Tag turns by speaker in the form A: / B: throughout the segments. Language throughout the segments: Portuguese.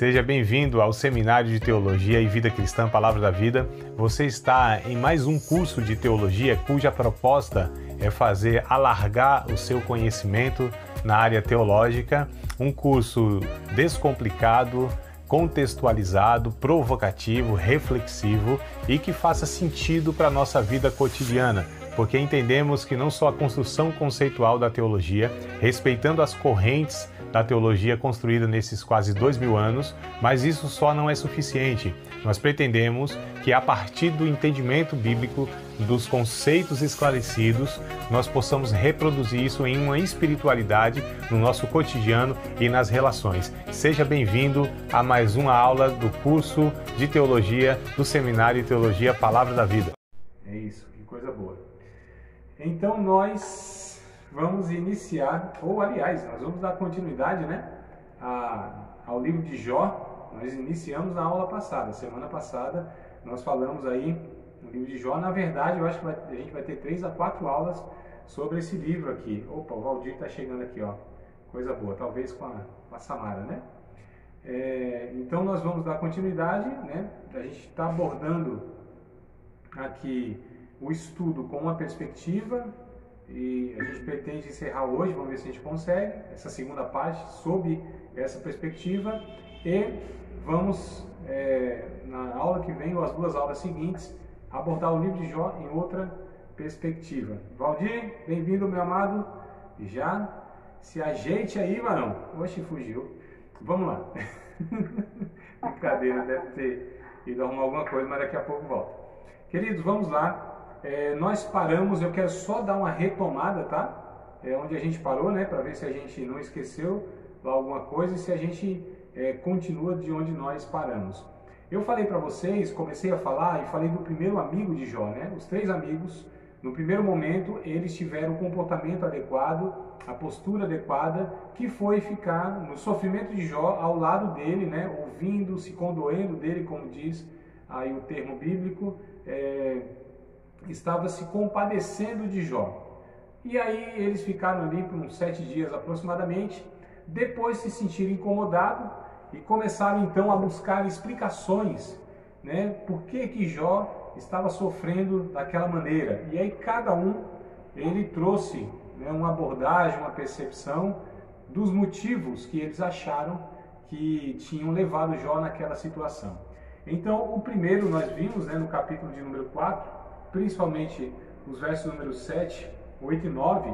A: Seja bem-vindo ao Seminário de Teologia e Vida Cristã, Palavra da Vida. Você está em mais um curso de teologia cuja proposta é fazer alargar o seu conhecimento na área teológica, um curso descomplicado, contextualizado, provocativo, reflexivo e que faça sentido para a nossa vida cotidiana, porque entendemos que não só a construção conceitual da teologia, respeitando as correntes da teologia construída nesses quase 2000 anos, mas isso só não é suficiente. Nós pretendemos que a partir do entendimento bíblico, dos conceitos esclarecidos, nós possamos reproduzir isso em uma espiritualidade no nosso cotidiano e nas relações. Seja bem-vindo a mais uma aula do curso de teologia do Seminário de Teologia Palavra da Vida.
B: É isso, que coisa boa. Então nós vamos iniciar, ou aliás, nós vamos dar continuidade, ao livro de Jó. Nós iniciamos na aula passada, semana passada, nós falamos aí no livro de Jó. Na verdade, eu acho que a gente vai ter 3 a 4 aulas sobre esse livro aqui. Opa, o Valdir está chegando aqui, ó. Coisa boa, talvez com a Samara, né? Então nós vamos dar continuidade, né? A gente está abordando aqui o estudo com uma perspectiva e a gente pretende encerrar hoje, vamos ver se a gente consegue, essa segunda parte sob essa perspectiva, e vamos, na aula que vem, ou as 2 aulas seguintes, abordar o livro de Jó em outra perspectiva. Valdir, bem-vindo, meu amado. Já se ajeite aí, varão. Oxe, fugiu. Vamos lá. Brincadeira, deve ter ido arrumar alguma coisa, mas daqui a pouco volta. Queridos, vamos lá. Nós paramos, eu quero só dar uma retomada, tá? Onde a gente parou, né? Para ver se a gente não esqueceu alguma coisa e se a gente continua de onde nós paramos. Eu falei para vocês, comecei a falar e falei do primeiro amigo de Jó, né? Os 3 amigos, no primeiro momento, eles tiveram o comportamento adequado, a postura adequada, que foi ficar no sofrimento de Jó ao lado dele, né? Ouvindo, se condoendo dele, como diz aí o termo bíblico, estava se compadecendo de Jó. E aí eles ficaram ali por uns 7 dias aproximadamente, depois se sentiram incomodados e começaram então a buscar explicações, né? Por que Jó estava sofrendo daquela maneira. E aí cada um, ele trouxe, né, uma abordagem, uma percepção dos motivos que eles acharam que tinham levado Jó naquela situação. Então o primeiro nós vimos, né, no capítulo de número 4, principalmente os versos número 7, 8 e 9,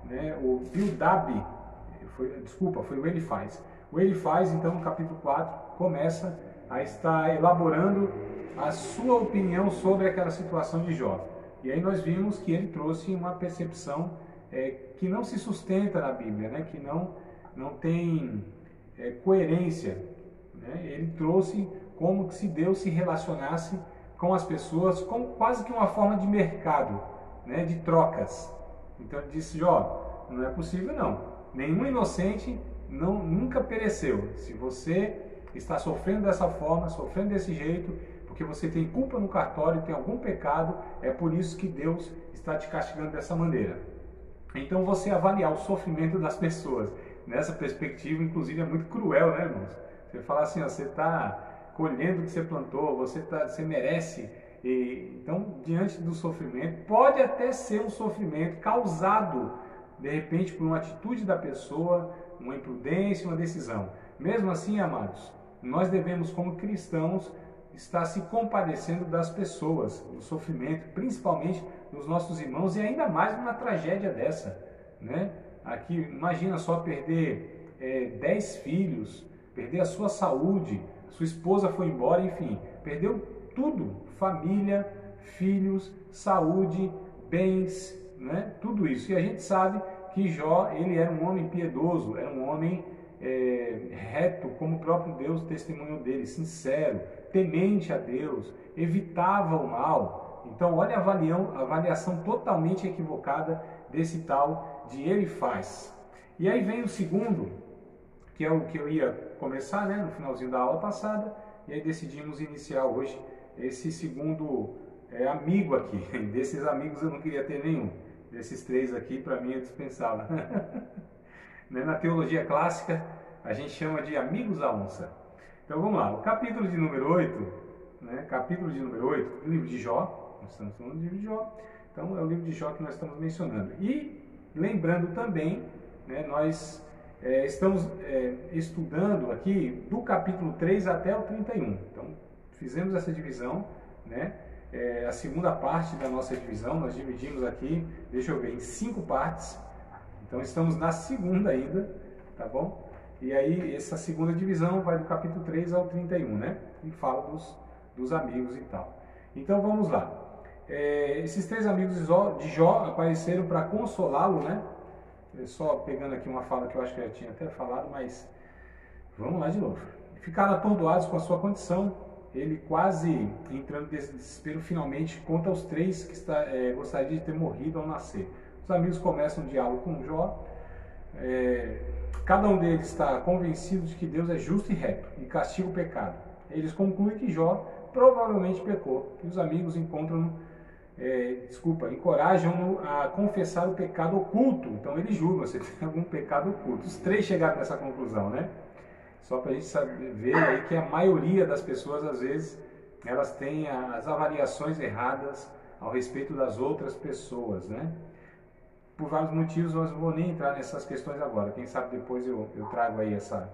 B: né, o Bildad, foi o Elifaz. O Elifaz, então, no capítulo 4, começa a estar elaborando a sua opinião sobre aquela situação de Jó. E aí nós vimos que ele trouxe uma percepção que não se sustenta na Bíblia, né, que não tem coerência, né? Ele trouxe como se Deus se relacionasse com as pessoas, como quase que uma forma de mercado, né, de trocas. Então ele disse: Jó, não é possível não, nenhum inocente nunca pereceu. Se você está sofrendo dessa forma, sofrendo desse jeito, porque você tem culpa no cartório, tem algum pecado, é por isso que Deus está te castigando dessa maneira. Então você avaliar o sofrimento das pessoas nessa perspectiva, inclusive, é muito cruel, né, irmãos? Você fala assim, ó, você está colhendo o que você plantou, você merece. Então, diante do sofrimento, pode até ser um sofrimento causado, de repente, por uma atitude da pessoa, uma imprudência, uma decisão. Mesmo assim, amados, nós devemos, como cristãos, estar se compadecendo das pessoas, do sofrimento, principalmente dos nossos irmãos, e ainda mais numa tragédia dessa, né? Aqui, imagina só perder 10 filhos, perder a sua saúde, sua esposa foi embora, enfim, perdeu tudo, família, filhos, saúde, bens, né? Tudo isso. E a gente sabe que Jó, ele era um homem piedoso, era um homem reto, como o próprio Deus testemunhou dele, sincero, temente a Deus, evitava o mal. Então olha a avaliação totalmente equivocada desse tal de Elifaz. E aí vem o segundo, que é o que eu ia começar, né, no finalzinho da aula passada, e aí decidimos iniciar hoje esse segundo amigo aqui. Desses amigos eu não queria ter nenhum, desses 3 aqui para mim é dispensável. Na teologia clássica a gente chama de amigos à onça. Então vamos lá, o capítulo de número 8, né? Capítulo de número 8 do livro de Jó, nós estamos falando do livro de Jó, então é o livro de Jó que nós estamos mencionando. E lembrando também, né, nós estamos estudando aqui do capítulo 3 até o 31. Então fizemos essa divisão, né? A segunda parte da nossa divisão, nós dividimos aqui, deixa eu ver, em 5 partes. Então estamos na segunda ainda, tá bom? E aí essa segunda divisão vai do capítulo 3 ao 31, né? E fala dos amigos e tal. Então vamos lá. Esses 3 amigos de Jó apareceram para consolá-lo, né? Só pegando aqui uma fala que eu acho que eu já tinha até falado, mas vamos lá de novo. Ficaram atordoados com a sua condição. Ele, quase entrando nesse desespero, finalmente conta aos 3 que gostaria de ter morrido ao nascer. Os amigos começam um diálogo com Jó. Cada um deles está convencido de que Deus é justo e reto e castiga o pecado. Eles concluem que Jó provavelmente pecou. E os amigos encorajam-no a confessar o pecado oculto. Então eles julgam, você tem algum pecado oculto. Os 3 chegaram nessa conclusão, né? Só para a gente ver aí que a maioria das pessoas, às vezes, elas têm as avaliações erradas ao respeito das outras pessoas, né? Por vários motivos, nós não vou nem entrar nessas questões agora. Quem sabe depois eu trago aí essa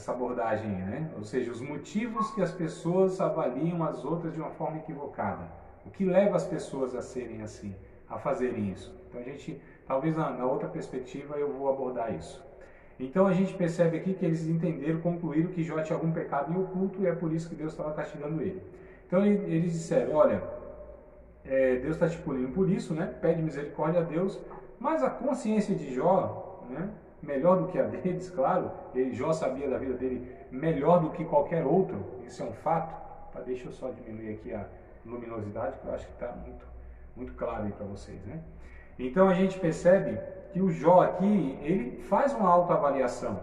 B: abordagem, né? Ou seja, os motivos que as pessoas avaliam as outras de uma forma equivocada. O que leva as pessoas a serem assim, a fazerem isso? Então a gente, talvez na outra perspectiva eu vou abordar isso. Então a gente percebe aqui que eles entenderam, concluíram que Jó tinha algum pecado em oculto e é por isso que Deus estava castigando ele. Então eles disseram, olha, Deus está te punindo por isso, né? Pede misericórdia a Deus, mas a consciência de Jó, né? Melhor do que a deles, claro, Jó sabia da vida dele melhor do que qualquer outro, isso é um fato. Deixa eu só diminuir aqui a luminosidade, que eu acho que está muito claro aí para vocês, né? Então a gente percebe que o Jó aqui, ele faz uma autoavaliação.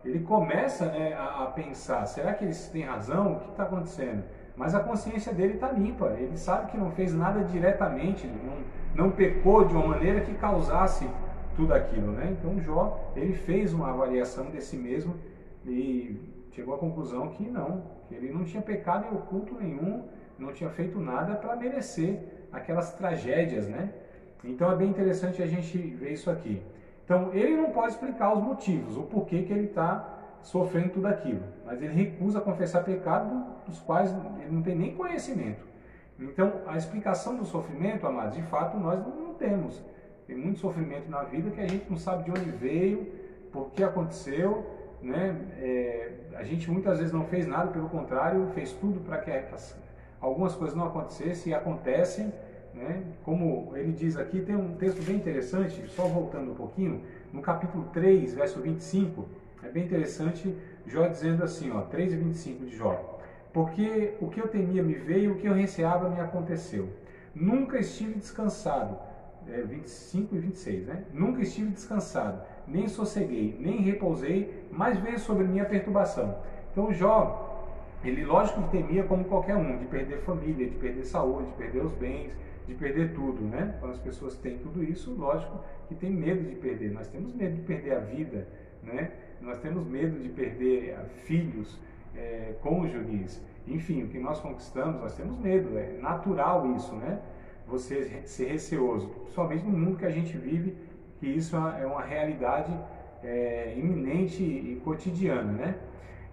B: Ele começa, né, a pensar, será que eles têm razão? O que está acontecendo? Mas a consciência dele está limpa, ele sabe que não fez nada diretamente, não pecou de uma maneira que causasse tudo aquilo, né? Então Jó, ele fez uma avaliação de si mesmo e chegou à conclusão que ele não tinha pecado em oculto nenhum, não tinha feito nada para merecer aquelas tragédias, né? Então é bem interessante a gente ver isso aqui. Então ele não pode explicar os motivos, o porquê que ele está sofrendo tudo aquilo, mas ele recusa confessar pecado dos quais ele não tem nem conhecimento. Então a explicação do sofrimento, amados, de fato nós não temos. Tem muito sofrimento na vida que a gente não sabe de onde veio, por que aconteceu, né? A gente muitas vezes não fez nada, pelo contrário, fez tudo para que algumas coisas não acontecessem e acontecem. Né? Como ele diz aqui, tem um texto bem interessante, só voltando um pouquinho, no capítulo 3, verso 25, é bem interessante, Jó dizendo assim, 3 e 25 de Jó: porque o que eu temia me veio, o que eu receava me aconteceu. Nunca estive descansado, 25 e 26, né? Nunca estive descansado, nem sosseguei, nem repousei, mas veio sobre mim a perturbação. Então Jó, ele lógico que temia como qualquer um, de perder família, de perder saúde, de perder os bens, de perder tudo, né? Quando as pessoas têm tudo isso, lógico que tem medo de perder. Nós temos medo de perder a vida, né? Nós temos medo de perder filhos, cônjuges, enfim, o que nós conquistamos, nós temos medo. É natural isso, né? Você ser receoso, principalmente no mundo que a gente vive, que isso é uma realidade iminente e cotidiana, né?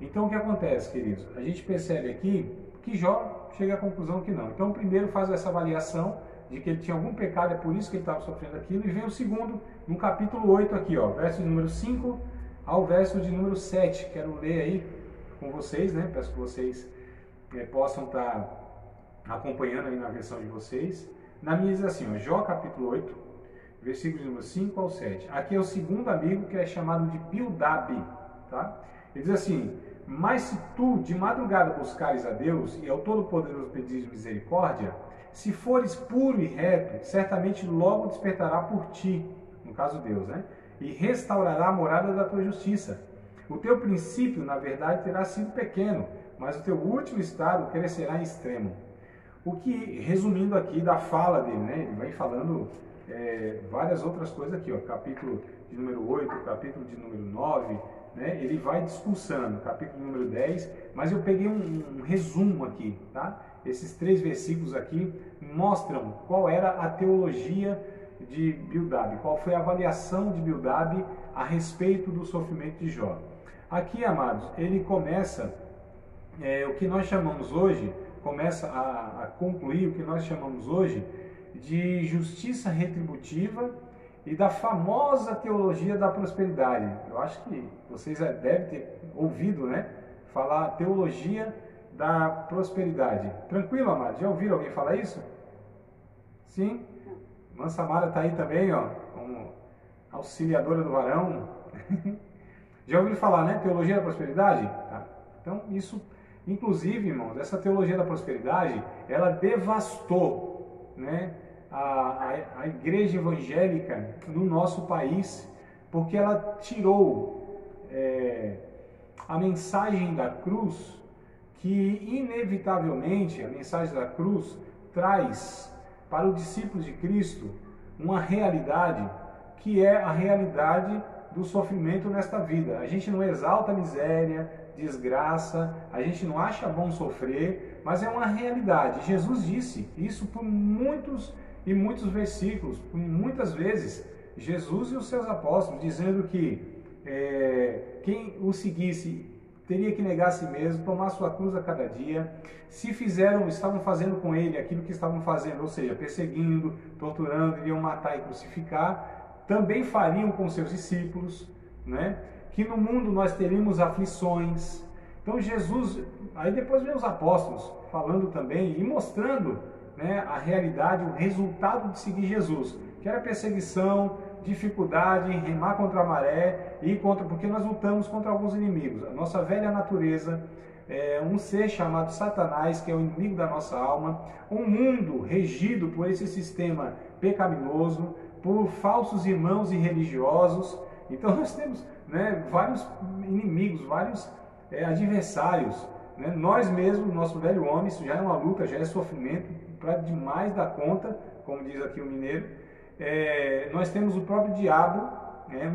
B: Então o que acontece, queridos? A gente percebe aqui que Jó chega à conclusão que não. Então o primeiro faz essa avaliação de que ele tinha algum pecado, é por isso que ele estava sofrendo aquilo, e vem o segundo, no capítulo 8 aqui, verso de número 5 ao verso de número 7. Quero ler aí com vocês, né? Peço que vocês possam estar acompanhando aí na versão de vocês. Na minha diz assim, Jó capítulo 8, versículos de número 5 ao 7. Aqui é o segundo amigo, que é chamado de Bildad, tá? Ele diz assim: mas se tu de madrugada buscares a Deus e ao Todo-Poderoso pedires misericórdia, se fores puro e reto, certamente logo despertará por ti, no caso Deus, né? E restaurará a morada da tua justiça. O teu princípio, na verdade, terá sido pequeno, mas o teu último estado crescerá em extremo. O que, resumindo aqui da fala dele, né? Ele vai falando várias outras coisas aqui, capítulo de número 8, capítulo de número 9, né, ele vai discursando, capítulo número 10, mas eu peguei um resumo aqui, tá? Esses 3 versículos aqui mostram qual era a teologia de Bildad, qual foi a avaliação de Bildad a respeito do sofrimento de Jó. Aqui, amados, ele começa o que nós chamamos hoje, começa a concluir o que nós chamamos hoje de justiça retributiva e da famosa teologia da prosperidade. Eu acho que vocês já devem ter ouvido, né, falar teologia da prosperidade. Tranquilo, amado? Já ouviram alguém falar isso? Sim? Mansamara está aí também, ó, como auxiliadora do varão. Já ouviram falar, né? Teologia da prosperidade? Tá. Então, isso, inclusive, irmãos, essa teologia da prosperidade, ela devastou, né, a igreja evangélica no nosso país, porque ela tirou a mensagem da cruz, que inevitavelmente a mensagem da cruz traz para os discípulos de Cristo uma realidade que é a realidade do sofrimento nesta vida. A gente não exalta a miséria, desgraça, a gente não acha bom sofrer, mas é uma realidade. Jesus disse isso por muitos e muitos versículos, por muitas vezes, Jesus e os seus apóstolos, dizendo que quem o seguisse teria que negar a si mesmo, tomar sua cruz a cada dia. Se estavam fazendo com ele aquilo que estavam fazendo, ou seja, perseguindo, torturando, iriam matar e crucificar, também fariam com seus discípulos, né? Que no mundo nós teríamos aflições. Então Jesus, aí depois vem os apóstolos falando também e mostrando, né, a realidade, o resultado de seguir Jesus, que era perseguição, dificuldade, remar contra a maré, porque nós lutamos contra alguns inimigos. A nossa velha natureza, um ser chamado Satanás, que é o inimigo da nossa alma, um mundo regido por esse sistema pecaminoso, por falsos irmãos e religiosos. Então nós temos, né, vários inimigos, vários adversários, né? Nós mesmos, nosso velho homem, isso já é uma luta, já é sofrimento para demais da conta, como diz aqui o mineiro. Nós temos o próprio diabo,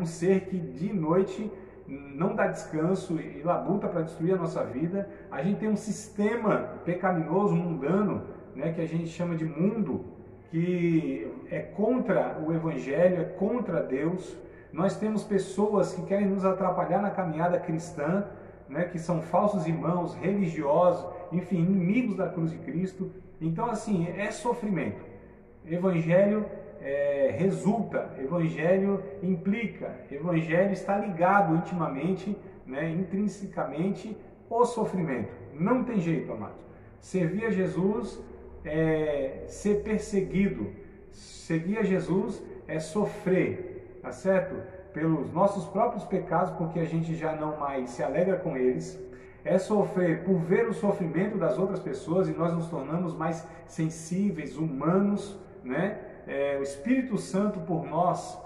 B: um ser que de noite não dá descanso e labuta para destruir a nossa vida. A gente tem um sistema pecaminoso, mundano, né, que a gente chama de mundo, que é contra o Evangelho, é contra Deus. Nós temos pessoas que querem nos atrapalhar na caminhada cristã, né, que são falsos irmãos, religiosos, enfim, inimigos da cruz de Cristo. Então, assim, é sofrimento. Evangelho resulta, Evangelho implica, Evangelho está ligado intimamente, né, intrinsecamente ao sofrimento. Não tem jeito, amados. Servir a Jesus é ser perseguido, seguir a Jesus é sofrer, tá certo? Pelos nossos próprios pecados, porque a gente já não mais se alegra com eles. É sofrer por ver o sofrimento das outras pessoas e nós nos tornamos mais sensíveis, humanos, né? O Espírito Santo por nós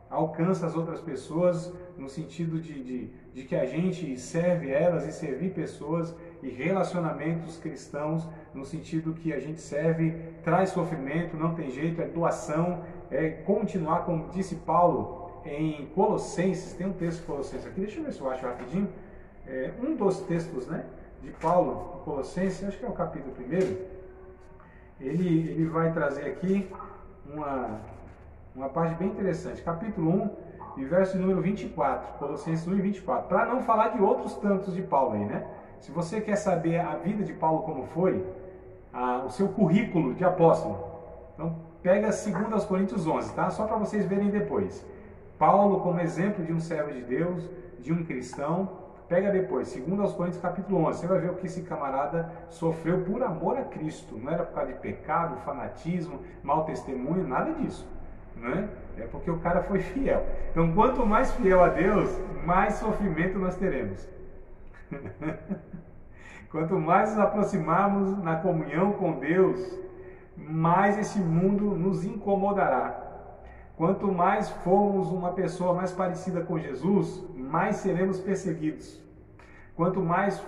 B: alcança as outras pessoas no sentido de que a gente serve elas e servir pessoas, e relacionamentos cristãos no sentido que a gente serve, traz sofrimento, não tem jeito, é doação, é continuar, como disse Paulo em Colossenses. Tem um texto de Colossenses aqui, deixa eu ver se eu acho rapidinho. Um dos textos, né, de Paulo, Colossenses, acho que é o capítulo 1, ele vai trazer aqui uma parte bem interessante, capítulo 1 e verso número 24, Colossenses 1 e 24, para não falar de outros tantos de Paulo aí, né? Se você quer saber a vida de Paulo como foi, o seu currículo de apóstolo, então pega 2 Coríntios 11, tá? Só para vocês verem depois. Paulo como exemplo de um servo de Deus, de um cristão. Pega depois, 2 Coríntios capítulo 11, você vai ver o que esse camarada sofreu por amor a Cristo. Não era por causa de pecado, fanatismo, mau testemunho, nada disso, né? É porque o cara foi fiel. Então, quanto mais fiel a Deus, mais sofrimento nós teremos. Quanto mais nos aproximarmos na comunhão com Deus, mais esse mundo nos incomodará. Quanto mais formos uma pessoa mais parecida com Jesus, mais seremos perseguidos. Quanto mais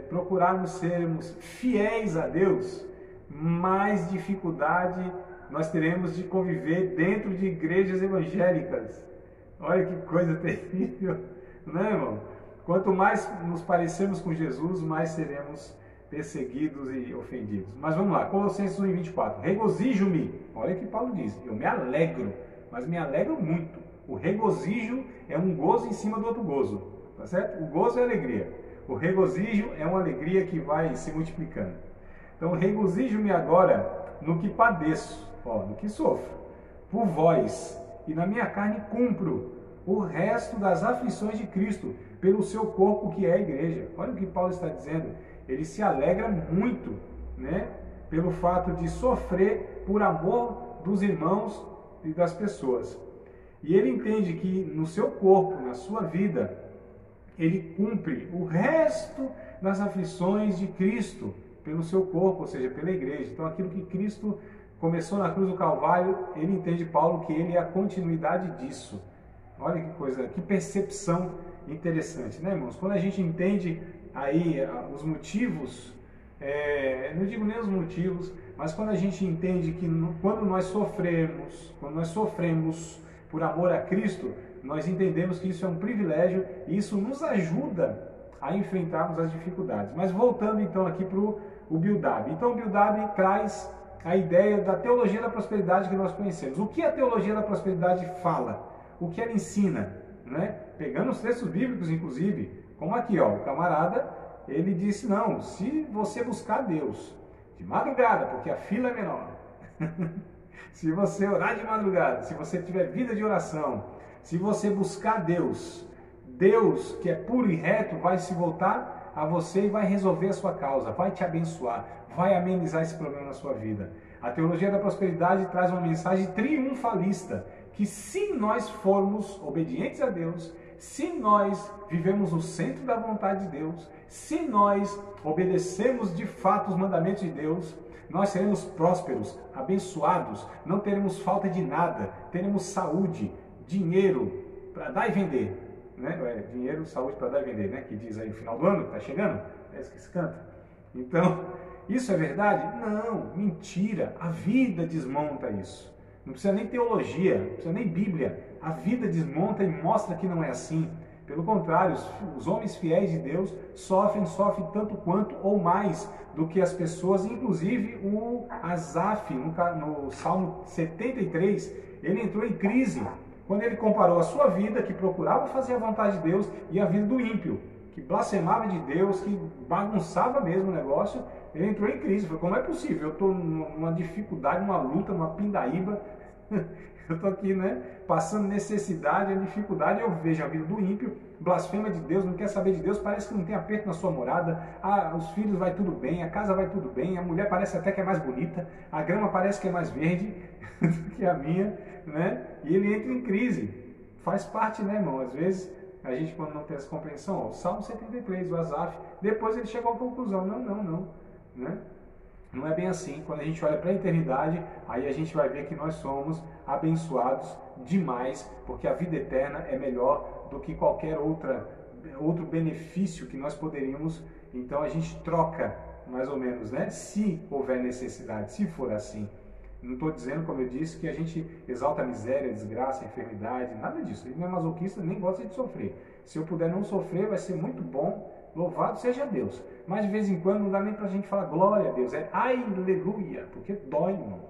B: procurarmos sermos fiéis a Deus, mais dificuldade nós teremos de conviver dentro de igrejas evangélicas. Olha que coisa terrível, né, irmão? Quanto mais nos parecermos com Jesus, mais seremos perseguidos e ofendidos. Mas vamos lá, Colossenses 1:24. Regozijo-me. Olha o que Paulo diz. Eu me alegro, mas me alegro muito. O regozijo é um gozo em cima do outro gozo. Tá certo? O gozo é alegria. O regozijo é uma alegria que vai se multiplicando. Então, regozijo-me agora no que padeço, no que sofro, por vós, e na minha carne cumpro o resto das aflições de Cristo, pelo seu corpo que é a igreja. Olha o que Paulo está dizendo. Ele se alegra muito, né, pelo fato de sofrer por amor dos irmãos e das pessoas. E ele entende que no seu corpo, na sua vida, ele cumpre o resto das aflições de Cristo pelo seu corpo, ou seja, pela igreja. Então, aquilo que Cristo começou na cruz do Calvário, ele entende, Paulo, que ele é a continuidade disso. Olha que coisa, que percepção interessante, né, irmãos? Quando a gente entende aí os motivos, não digo nem os motivos, mas quando a gente entende que quando nós sofremos por amor a Cristo, nós entendemos que isso é um privilégio e isso nos ajuda a enfrentarmos as dificuldades. Mas voltando então aqui para o Bildad. Então o Bildad traz a ideia da teologia da prosperidade que nós conhecemos. O que a teologia da prosperidade fala? O que ela ensina? Né? Pegando os textos bíblicos, inclusive, como aqui, o camarada, ele disse, não, se você buscar Deus de madrugada, porque a fila é menor, se você orar de madrugada, se você tiver vida de oração, se você buscar Deus, Deus que é puro e reto vai se voltar a você e vai resolver a sua causa, vai te abençoar, vai amenizar esse problema na sua vida. A teologia da prosperidade traz uma mensagem triunfalista, que se nós formos obedientes a Deus, se nós vivemos no centro da vontade de Deus, se nós obedecemos de fato os mandamentos de Deus, nós seremos prósperos, abençoados, não teremos falta de nada, teremos saúde, dinheiro para dar e vender, né? Dinheiro, saúde para dar e vender, né? Que diz aí no final do ano, está chegando, é isso que se canta. Então, isso é verdade? Não, mentira, a vida desmonta isso. Não precisa nem teologia, não precisa nem Bíblia. A vida desmonta e mostra que não é assim. Pelo contrário, os homens fiéis de Deus sofrem tanto quanto ou mais do que as pessoas. Inclusive o Asaf, no Salmo 73, ele entrou em crise quando ele comparou a sua vida, que procurava fazer a vontade de Deus, e a vida do ímpio, que blasfemava de Deus, que bagunçava mesmo o negócio. Ele entrou em crise, falou, como é possível? Eu estou numa dificuldade, numa luta, numa pindaíba, eu estou aqui, né, passando necessidade, a dificuldade, eu vejo a vida do ímpio, blasfema de Deus, não quer saber de Deus, parece que não tem aperto na sua morada, os filhos vai tudo bem, a casa vai tudo bem, a mulher parece até que é mais bonita, a grama parece que é mais verde do que a minha, né, e ele entra em crise, faz parte, né, irmão, às vezes a gente quando não tem essa compreensão, o Salmo 73, o Asaf, depois ele chegou à conclusão, não, né? Não é bem assim. Quando a gente olha para a eternidade, aí a gente vai ver que nós somos abençoados demais, porque a vida eterna é melhor do que qualquer outro benefício que nós poderíamos. Então a gente troca, mais ou menos, né? Se houver necessidade, se for assim. Não estou dizendo, como eu disse, que a gente exalta a miséria, a desgraça, a enfermidade, nada disso. Ele não é masoquista, nem gosta de sofrer. Se eu puder não sofrer, vai ser muito bom. Louvado seja Deus. Mas de vez em quando não dá nem para a gente falar glória a Deus. É aleluia, porque dói, irmão.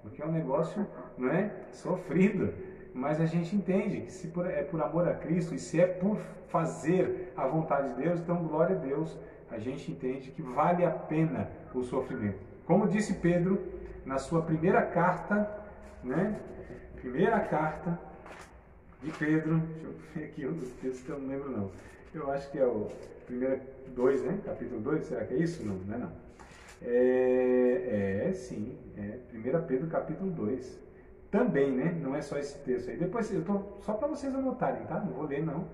B: Porque é um negócio, não é, sofrido. Mas a gente entende que se é por amor a Cristo e se é por fazer a vontade de Deus, então glória a Deus. A gente entende que vale a pena o sofrimento. Como disse Pedro na sua primeira carta, né? Primeira carta de Pedro. Deixa eu ver aqui um dos textos que eu não lembro não. Eu acho que é o 2, né? Capítulo 2, será que é isso? Não, não é não. Sim, 1 Pedro capítulo 2. Também, né? Não é só esse texto aí. Depois, eu tô só para vocês anotarem, tá? Não vou ler não.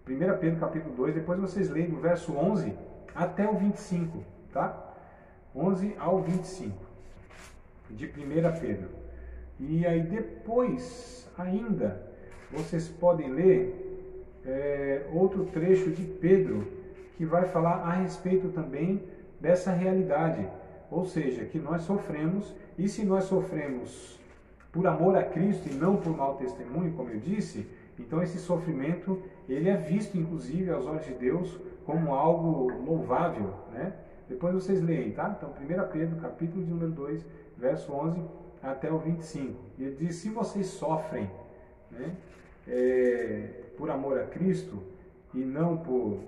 B: 1 Pedro capítulo 2, depois vocês leem do verso 11 até o 25, tá? 11 ao 25 de 1 Pedro. E aí depois ainda vocês podem ler outro trecho de Pedro que vai falar a respeito também dessa realidade, ou seja, que nós sofremos, e se nós sofremos por amor a Cristo e não por mau testemunho, como eu disse, Então esse sofrimento, ele é visto inclusive aos olhos de Deus como algo louvável, né? Depois vocês leem, tá? Então 1 Pedro, capítulo de número 2, verso 11 até o 25. E ele diz, se vocês sofrem, né, por amor a Cristo e não por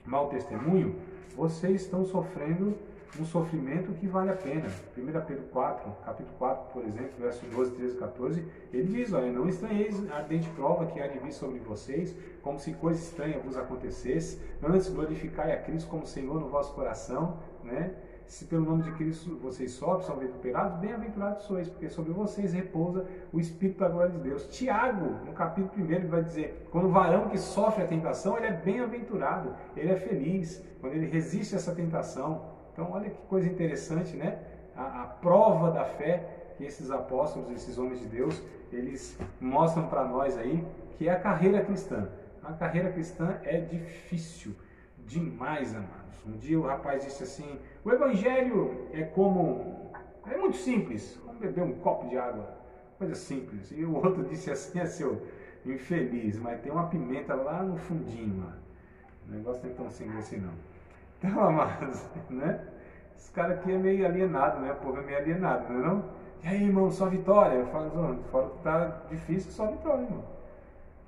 B: mau testemunho, vocês estão sofrendo um sofrimento que vale a pena. 1 Pedro 4, capítulo 4, por exemplo, versos 12, 13 e 14, ele diz, olha, não estranheis a ardente prova que há de vir sobre vocês, como se coisa estranha vos acontecesse, antes glorificai a Cristo como Senhor no vosso coração, né? Se pelo nome de Cristo vocês sofrem, são vituperados, bem-aventurados sois, porque sobre vocês repousa o Espírito da glória de Deus. Tiago, no capítulo 1, ele vai dizer, quando o varão que sofre a tentação, ele é bem-aventurado, ele é feliz, quando ele resiste a essa tentação. Então, olha que coisa interessante, né? A prova da fé que esses apóstolos, esses homens de Deus, eles mostram para nós aí, que é a carreira cristã. A carreira cristã é difícil demais, amados. Um dia o rapaz disse assim, o evangelho é muito simples, vamos beber um copo de água, coisa simples. E o outro disse assim, seu infeliz, mas tem uma pimenta lá no fundinho, mano. O negócio não é tão simples assim não. Então, amados, né? Esse cara aqui é meio alienado, né? O povo é meio alienado, não é não? E aí, irmão, só vitória? Eu falo, fora que tá difícil, só vitória, irmão.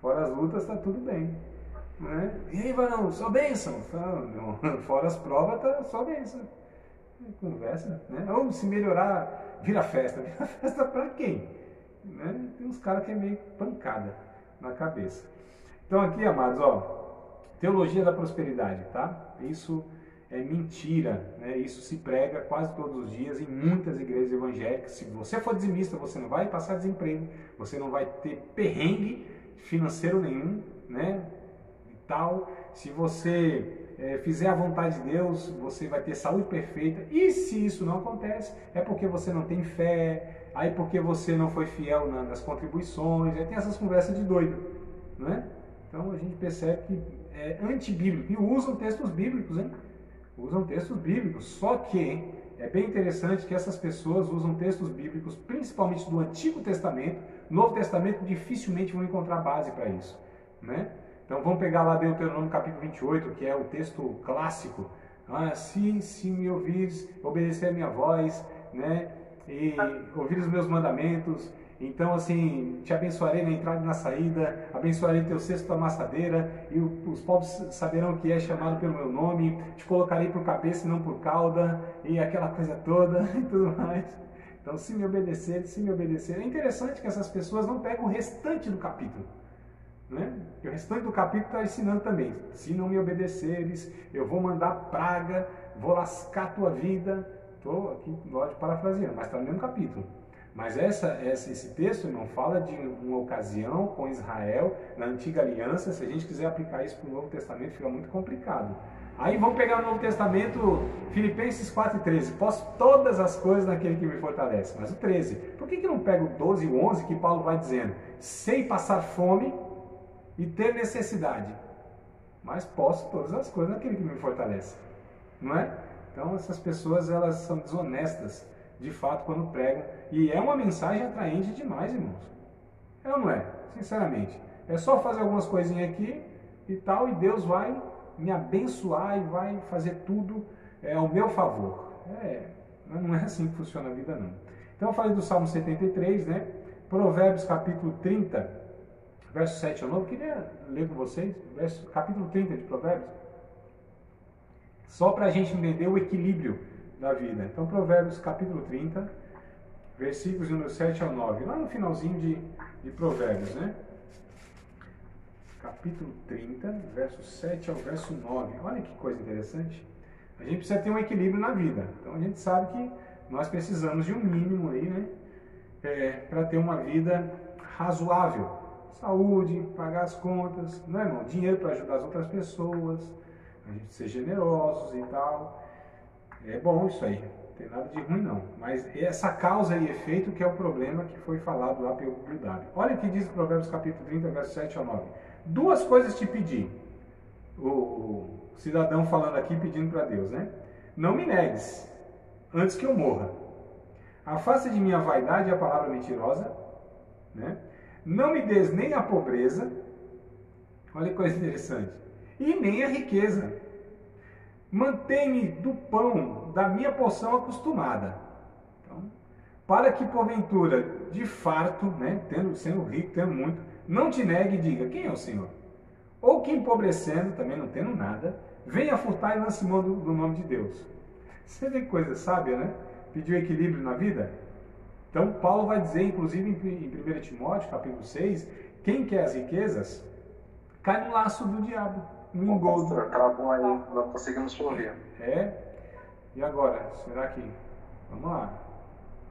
B: Fora as lutas, tá tudo bem. Né? E aí, varão, só bênção. Fora as provas, tá só bênção. Conversa, né? Ou se melhorar, vira festa. Vira festa pra quem? Né? Tem uns caras que é meio pancada na cabeça. Então aqui, amados, ó, teologia da prosperidade, tá? Isso é mentira, né? Isso se prega quase todos os dias em muitas igrejas evangélicas. Se você for dizimista, você não vai passar desemprego, você não vai ter perrengue financeiro nenhum, né? Tal. Se você fizer a vontade de Deus, você vai ter saúde perfeita. E se isso não acontece, é porque você não tem fé, aí porque você não foi fiel nas contribuições, aí tem essas conversas de doido, né? Então a gente percebe que é antibíblico, e usam textos bíblicos, hein? Usam textos bíblicos, só que é bem interessante que essas pessoas usam textos bíblicos, principalmente do Antigo Testamento. Novo Testamento dificilmente vão encontrar base para isso, né? Então vamos pegar lá Deuteronômio capítulo 28, que é o texto clássico. Se me ouvires, obedecer a minha voz, né? E ouvir os meus mandamentos, então assim, te abençoarei na entrada e na saída, abençoarei teu cesto e tua amassadeira, e os povos saberão que é chamado pelo meu nome, te colocarei por cabeça e não por cauda, e aquela coisa toda e tudo mais. Então se me obedecer. É interessante que essas pessoas não pegam o restante do capítulo, né? E o restante do capítulo está ensinando também, se não me obedeceres, eu vou mandar praga, vou lascar a tua vida. Estou aqui, lógico, parafraseando, mas está no mesmo capítulo. Mas esse texto, irmão, fala de uma ocasião com Israel, na antiga aliança. Se a gente quiser aplicar isso para o Novo Testamento, fica muito complicado. Aí vamos pegar o Novo Testamento, Filipenses 4:13. Posso todas as coisas naquele que me fortalece. Mas o 13, por que não pega o 12 e o 11 que Paulo vai dizendo? Sei passar fome e ter necessidade, mas posso todas as coisas naquele que me fortalece. Não é? Então essas pessoas, elas são desonestas, de fato, quando pregam. E é uma mensagem atraente demais, irmãos. É ou não é? Sinceramente. É só fazer algumas coisinhas aqui e tal, e Deus vai me abençoar e vai fazer tudo ao meu favor. Não é assim que funciona a vida, não. Então eu falei do Salmo 73, né? Provérbios capítulo 30, verso 7 ao 9. Eu queria ler com vocês, capítulo 30 de Provérbios. Só para a gente entender o equilíbrio da vida. Então, Provérbios capítulo 30, versículos de número 7 ao 9. Lá no finalzinho de Provérbios, né? Capítulo 30, verso 7 ao verso 9. Olha que coisa interessante. A gente precisa ter um equilíbrio na vida. Então, a gente sabe que nós precisamos de um mínimo aí, né? Para ter uma vida razoável. Saúde, pagar as contas, não é, irmão? Dinheiro para ajudar as outras pessoas, a gente ser generosos e tal. É bom isso aí, não tem nada de ruim não. Mas essa causa e efeito que é o problema que foi falado lá pelo W. Olha o que diz o Provérbios capítulo 30, verso 7 ao 9. Duas coisas te pedi. O cidadão falando aqui, pedindo para Deus, né? Não me negues, antes que eu morra. Afasta de mim a vaidade e a palavra mentirosa, né? Não me des nem a pobreza, olha que coisa interessante, e nem a riqueza. Mantém-me do pão da minha porção acostumada. Então, para que porventura, de farto, né, sendo rico, tendo muito, não te negue e diga, quem é o Senhor? Ou que empobrecendo, também não tendo nada, venha furtar e lance mão do nome de Deus. Você vê que coisa sábia, né? Pedir equilíbrio na vida. Então, Paulo vai dizer, inclusive em 1 Timóteo, capítulo 6, quem quer as riquezas, cai no laço do diabo, no engodo.
C: Travou aí, não conseguimos ouvir.
B: E agora? Será que... Vamos lá.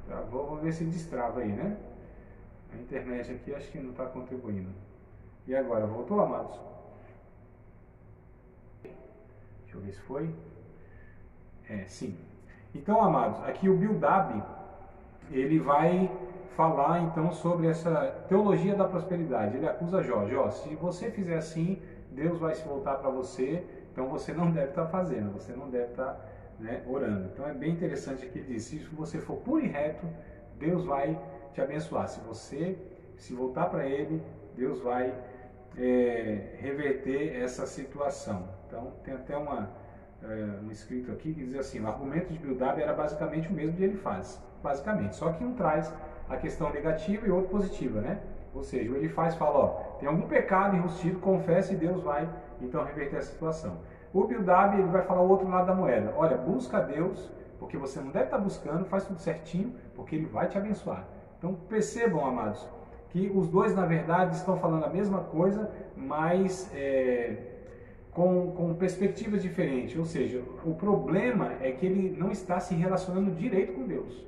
B: Travou, vamos ver se destrava aí, né? A internet aqui acho que não está contribuindo. E agora? Voltou, amados? Deixa eu ver se foi. Sim. Então, amados, aqui o Bildad, ele vai falar então sobre essa teologia da prosperidade. Ele acusa Jó, se você fizer assim, Deus vai se voltar para você, então você não deve estar fazendo, você não deve estar, né, orando. Então é bem interessante que ele diz, se você for puro e reto, Deus vai te abençoar. Se você se voltar para Ele, Deus vai reverter essa situação. Então tem até um escrito aqui que diz assim, o argumento de Bildad era basicamente o mesmo de Elifaz, basicamente, só que um traz a questão negativa e outro positiva, né? Ou seja, o Elifaz fala, tem algum pecado enrustido, confessa e Deus vai então reverter a situação. O Bildad, ele vai falar o outro lado da moeda, olha, busca a Deus, porque você não deve estar buscando, faz tudo certinho, porque Ele vai te abençoar. Então percebam, amados, que os dois na verdade estão falando a mesma coisa, mas com perspectivas diferentes, ou seja, o problema é que ele não está se relacionando direito com Deus.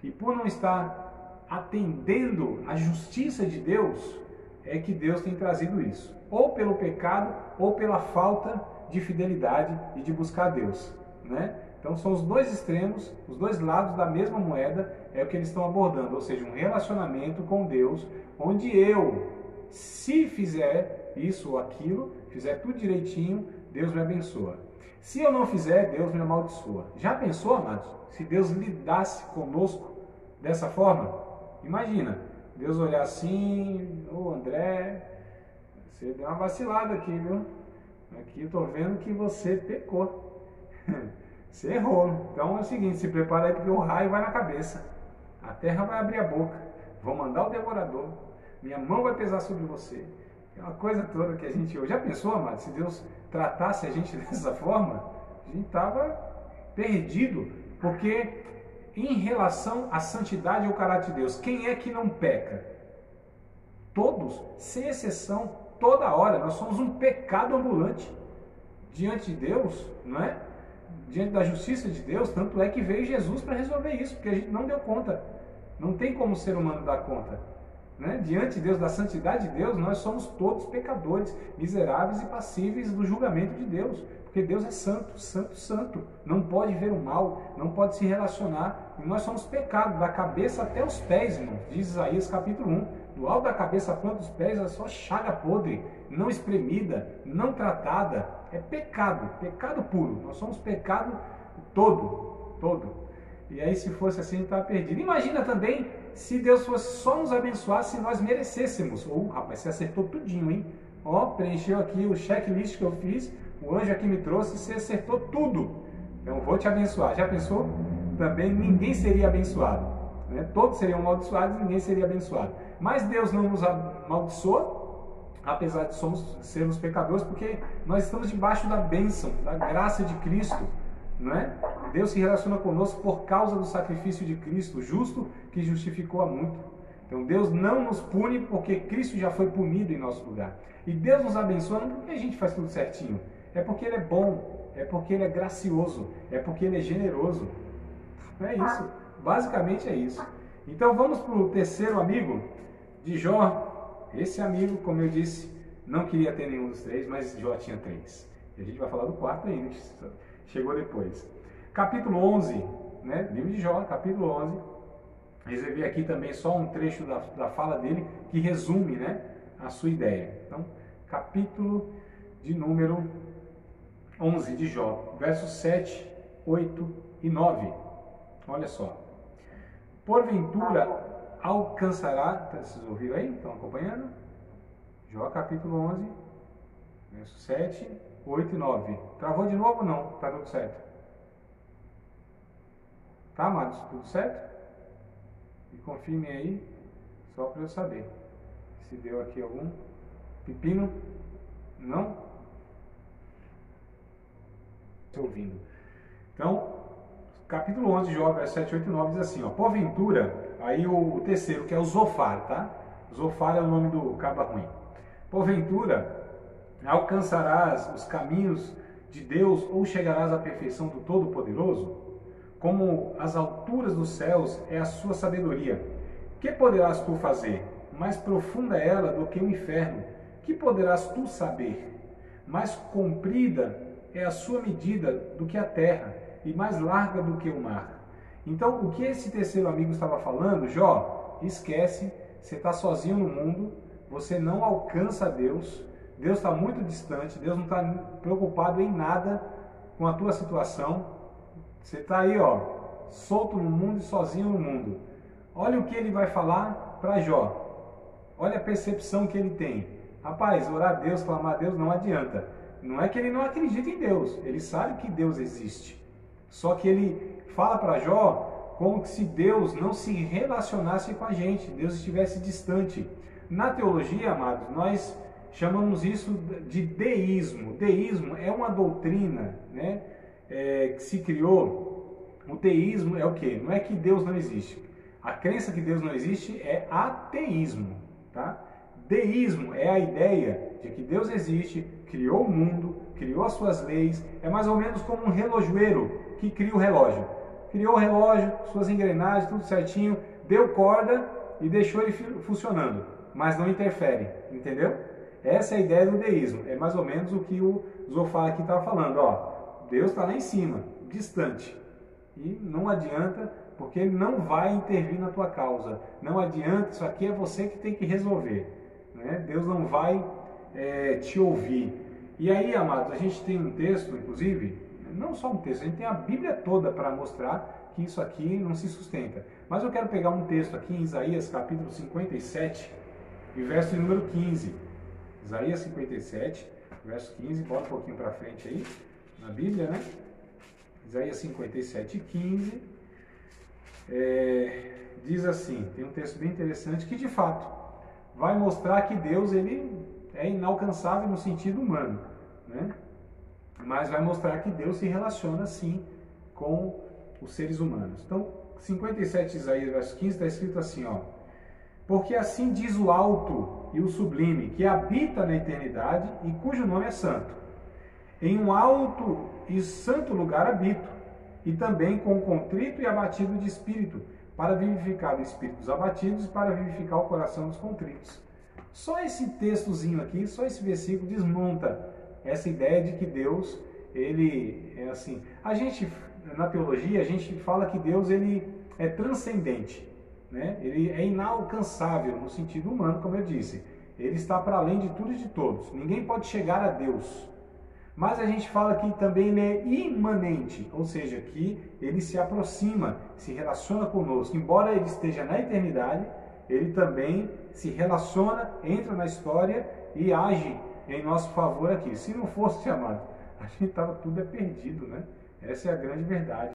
B: E por não estar atendendo à justiça de Deus, é que Deus tem trazido isso. Ou pelo pecado, ou pela falta de fidelidade e de buscar Deus, né? Então são os dois extremos, os dois lados da mesma moeda, é o que eles estão abordando, ou seja, um relacionamento com Deus, onde eu, se fizer isso ou aquilo, fizer tudo direitinho, Deus me abençoa. Se eu não fizer, Deus me amaldiçoa. Já pensou, amados? Se Deus lidasse conosco dessa forma? Imagina, Deus olhar assim, André, você deu uma vacilada aqui, viu? Aqui eu estou vendo que você pecou. Você errou. Então é o seguinte, se prepara aí porque o raio vai na cabeça. A terra vai abrir a boca. Vou mandar o devorador. Minha mão vai pesar sobre você. É uma coisa toda que a gente... Já pensou, amado? Se Deus tratasse a gente dessa forma, a gente estava perdido. Porque em relação à santidade e ao caráter de Deus, quem é que não peca? Todos, sem exceção, toda hora. Nós somos um pecado ambulante diante de Deus, não é? Diante da justiça de Deus, tanto é que veio Jesus para resolver isso, porque a gente não deu conta. Não tem como o ser humano dar conta. Né? Diante de Deus, da santidade de Deus, nós somos todos pecadores, miseráveis e passíveis do julgamento de Deus. Porque Deus é santo, santo, santo. Não pode ver o mal, não pode se relacionar. E nós somos pecado, da cabeça até os pés, irmão. Diz Isaías capítulo 1. Do alto da cabeça à planta dos pés é só chaga podre, não espremida, não tratada. É pecado, pecado puro. Nós somos pecado todo. E aí se fosse assim, a gente estava perdido. Imagina também se Deus fosse só nos abençoar se nós merecêssemos. Rapaz, você acertou tudinho, hein? Preencheu aqui o checklist que eu fiz, o anjo aqui me trouxe, você acertou tudo. Então vou te abençoar. Já pensou? Também ninguém seria abençoado. Né? Todos seriam amaldiçoados e ninguém seria abençoado. Mas Deus não nos amaldiçoa, apesar de sermos pecadores, porque nós estamos debaixo da bênção, da graça de Cristo, não é? Deus se relaciona conosco por causa do sacrifício de Cristo, justo que justificou a muito. Então Deus não nos pune porque Cristo já foi punido em nosso lugar. E Deus nos abençoa não porque a gente faz tudo certinho, é porque Ele é bom, é porque Ele é gracioso, é porque Ele é generoso. É isso, basicamente é isso. Então vamos para o terceiro amigo de Jó. Esse amigo, como eu disse, não queria ter nenhum dos três, mas Jó tinha três. E a gente vai falar do quarto ainda, que chegou depois. Capítulo 11, né? Livro de Jó, capítulo 11. Reservei aqui também só um trecho da fala dele que resume, né, a sua ideia. Então, capítulo de número 11 de Jó, versos 7, 8 e 9. Olha só. Porventura, alcançará, vocês ouviram aí? Estão acompanhando? Jó capítulo 11, verso 7, 8 e 9. Travou de novo ou não? Está tudo certo? Tá, amados? Tudo certo? Me confirmem aí, só para eu saber se deu aqui algum pepino. Não? Estou ouvindo. Então, capítulo 11 de Jó, verso 7, 8 e 9 diz assim, ó, porventura, aí o terceiro, que é o Zofar, tá? Zofar é o nome do cabra ruim. Porventura, alcançarás os caminhos de Deus ou chegarás à perfeição do Todo-Poderoso? Como as alturas dos céus é a sua sabedoria. Que poderás tu fazer? Mais profunda é ela do que o inferno. Que poderás tu saber? Mais comprida é a sua medida do que a terra, e mais larga do que o mar. Então, o que esse terceiro amigo estava falando, Jó, esquece, você está sozinho no mundo, você não alcança Deus, Deus está muito distante, Deus não está preocupado em nada com a tua situação, você está aí, ó, solto no mundo e sozinho no mundo. Olha o que ele vai falar para Jó, olha a percepção que ele tem. Rapaz, orar a Deus, clamar a Deus não adianta. Não é que ele não acredita em Deus, ele sabe que Deus existe. Só que ele fala para Jó como se Deus não se relacionasse com a gente, Deus estivesse distante. Na teologia, amados, nós chamamos isso de deísmo. Deísmo é uma doutrina, né, que se criou. O teísmo é o quê? Não é que Deus não existe. A crença que Deus não existe é ateísmo, tá? Deísmo é a ideia de que Deus existe, criou o mundo, criou as suas leis, é mais ou menos como um relojoeiro que cria o relógio. Criou o relógio, suas engrenagens, tudo certinho, deu corda e deixou ele funcionando, mas não interfere, entendeu? Essa é a ideia do deísmo, é mais ou menos o que o Zofar aqui estava falando, ó, Deus está lá em cima, distante, e não adianta, porque ele não vai intervir na tua causa, não adianta, isso aqui é você que tem que resolver. Deus não vai te ouvir. E aí, amados, a gente tem um texto, inclusive, não só um texto, a gente tem a Bíblia toda para mostrar que isso aqui não se sustenta. Mas eu quero pegar um texto aqui em Isaías capítulo 57, e verso de número 15. Isaías 57, verso 15, bota um pouquinho para frente aí, na Bíblia, né? Isaías 57, 15, diz assim, tem um texto bem interessante que de fato vai mostrar que Deus ele é inalcançável no sentido humano, né? Mas vai mostrar que Deus se relaciona sim com os seres humanos. Então, 57 Isaías, verso 15, está escrito assim, ó, porque assim diz o alto e o sublime, que habita na eternidade e cujo nome é santo. Em um alto e santo lugar habito, e também com o contrito e abatido de espírito, para vivificar o espírito dos abatidos e para vivificar o coração dos contritos. Só esse textozinho aqui, só esse versículo desmonta essa ideia de que Deus, ele é assim. A gente, na teologia, a gente fala que Deus ele é transcendente, né? Ele é inalcançável no sentido humano, como eu disse. Ele está para além de tudo e de todos. Ninguém pode chegar a Deus. Mas a gente fala que também ele é imanente, ou seja, que ele se aproxima, se relaciona conosco. Embora ele esteja na eternidade, ele também se relaciona, entra na história e age em nosso favor aqui. Se não fosse, amado, a gente estava tudo perdido, né? Essa é a grande verdade.